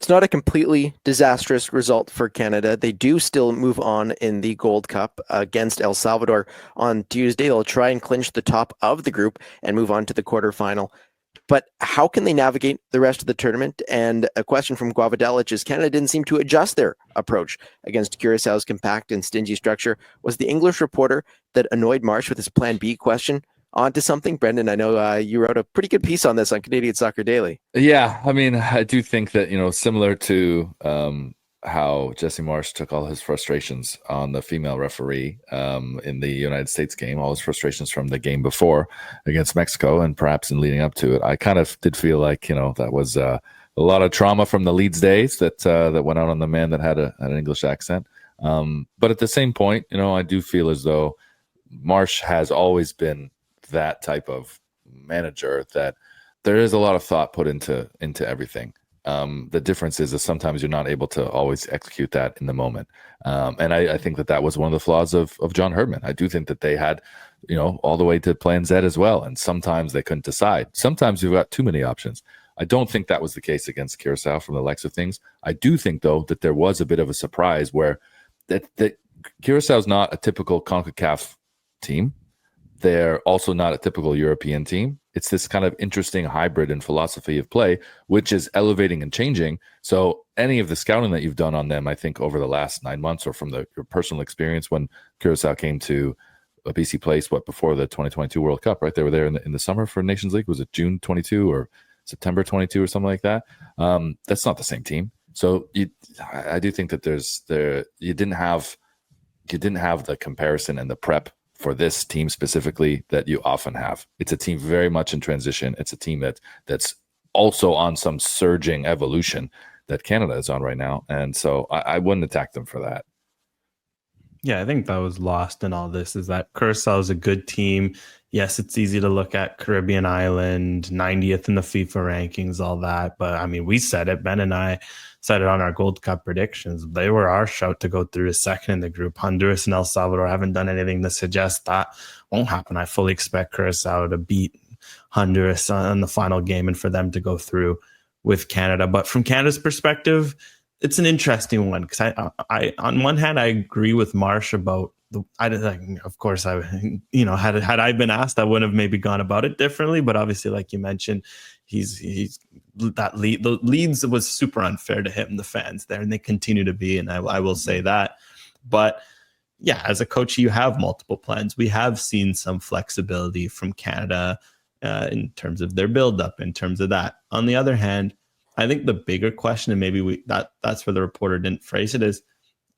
it's not a completely disastrous result for Canada. They do still move on in the Gold Cup against El Salvador on Tuesday. They'll try and clinch the top of the group and move on to the quarterfinal. But how can they navigate the rest of the tournament? And a question from Guavadelic is Canada didn't seem to adjust their approach against Curaçao's compact and stingy structure. Was the English reporter that annoyed Marsch with his plan B question onto something? Brendan, I know you wrote a pretty good piece on this on Canadian Soccer Daily. Yeah, I mean, I do think that, similar to how Jesse Marsch took all his frustrations on the female referee in the United States game, all his frustrations from the game before against Mexico and perhaps in leading up to it. I kind of did feel like, that was a lot of trauma from the Leeds days that went out on the man that had an English accent. But at the same point, I do feel as though Marsch has always been that type of manager that there is a lot of thought put into everything. The difference is that sometimes you're not able to always execute that in the moment. And I think that was one of the flaws of John Herdman. I do think that they had, all the way to plan Z as well. And sometimes they couldn't decide. Sometimes you've got too many options. I don't think that was the case against Curaçao from the likes of things. I do think, though, that there was a bit of a surprise where that Curaçao is not a typical CONCACAF team. They're also not a typical European team. It's this kind of interesting hybrid in philosophy of play, which is elevating and changing. So any of the scouting that you've done on them, I think over the last 9 months or from your personal experience when Curaçao came to a BC Place, before the 2022 World Cup, right? They were there in the summer for Nations League. Was it June 22 or September 22 or something like that? That's not the same team. So I do think that you didn't have the comparison and the prep for this team specifically that you often have. It's a team very much in transition. It's a team that's also on some surging evolution that Canada is on right now. And so I wouldn't attack them for that. Yeah, I think that was lost in all this is that Curaçao is a good team. Yes, it's easy to look at Caribbean island, 90th in the FIFA rankings, all that. But I mean, we said it, Ben and I said it on our Gold Cup predictions. They were our shout to go through as second in the group. Honduras and El Salvador haven't done anything to suggest that won't happen. I fully expect Curaçao to beat Honduras on the final game and for them to go through with Canada. But from Canada's perspective, it's an interesting one because I on one hand I agree with Marsch about of course had I been asked I wouldn't have maybe gone about it differently, but obviously like you mentioned he's the Leeds was super unfair to him, the fans there, and they continue to be, and I will say that. But yeah, as a coach you have multiple plans. We have seen some flexibility from Canada in terms of their build-up, in terms of that. On the other hand, I think the bigger question, and maybe that's where the reporter didn't phrase it, is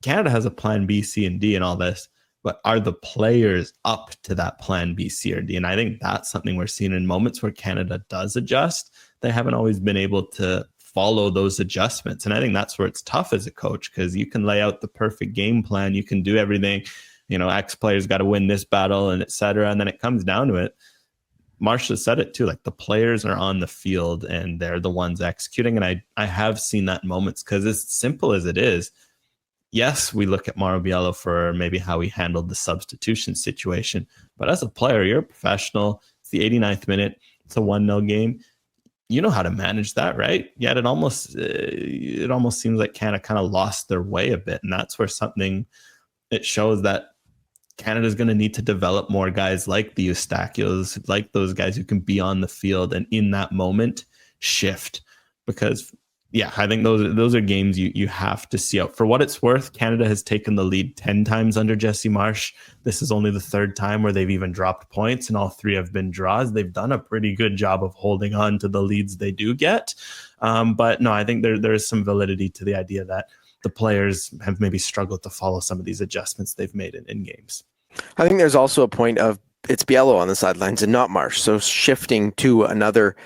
Canada has a plan B, C, and D and all this, but are the players up to that plan B, C, or D? And I think that's something we're seeing in moments where Canada does adjust. They haven't always been able to follow those adjustments. And I think that's where it's tough as a coach, because you can lay out the perfect game plan. You can do everything, X players got to win this battle and et cetera. And then it comes down to it. Marsh said it too, like the players are on the field and they're the ones executing. And I have seen that in moments, because as simple as it is, yes, we look at Mauro Biello for maybe how he handled the substitution situation. But as a player, you're a professional. It's the 89th minute. It's a 1-0 game. You know how to manage that, right? Yet it almost seems like Canada kind of lost their way a bit. And that's where it shows that Canada's going to need to develop more guys like the Eustachios, like those guys who can be on the field and in that moment shift. Because, yeah, I think those are games you have to see out. For what it's worth, Canada has taken the lead 10 times under Jesse Marsch. This is only the third time where they've even dropped points, and all 3 have been draws. They've done a pretty good job of holding on to the leads they do get. But no, I think there is some validity to the idea that the players have maybe struggled to follow some of these adjustments they've made in games. I think there's also a point of it's Biello on the sidelines and not Marsch. So shifting to another,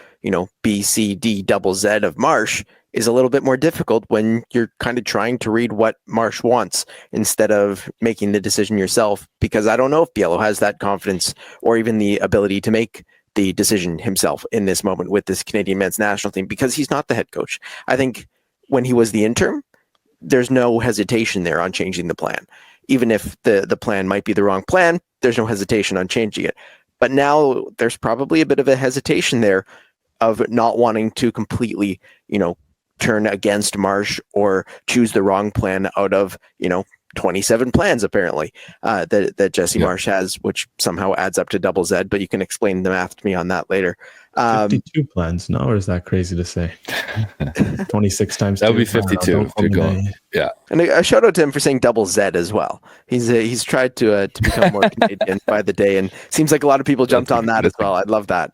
B, C, D, double Z of Marsch is a little bit more difficult when you're kind of trying to read what Marsch wants instead of making the decision yourself, because I don't know if Biello has that confidence or even the ability to make the decision himself in this moment with this Canadian men's national team, because he's not the head coach. I think when he was the interim, there's no hesitation there on changing the plan. Even if the plan might be the wrong plan, there's no hesitation on changing it. But now there's probably a bit of a hesitation there of not wanting to completely, turn against Marsch or choose the wrong plan out of, 27 plans apparently that Jesse Marsch has, which somehow adds up to double Z, but you can explain the math to me on that later. 52 plans, no? Or is that crazy to say? 26 times that would be 2. 52 if you're going. Yeah. And a shout out to him for saying double Z as well. He's tried to become more Canadian by the day, and seems like a lot of people jumped on that as well. I love that.